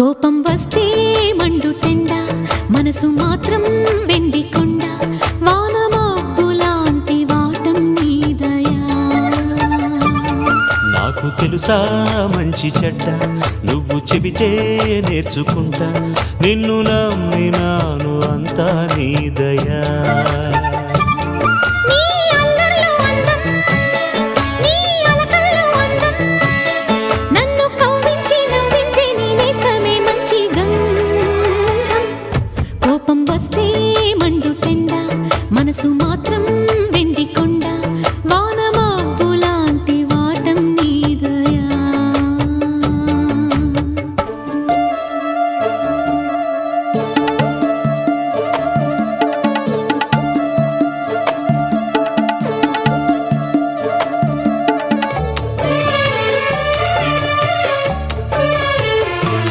కోపం వస్తే మండుటెండ, మనసు మాత్రం వెండి కొండ, వానమబ్బులాంటి వాటం నీ దయా. నాకు తెలుసా మంచి చెడ్డ, నువ్వు చెబితే నేర్చుకుంటా, నిన్ను నమ్మినాను అంతా నీ దయా.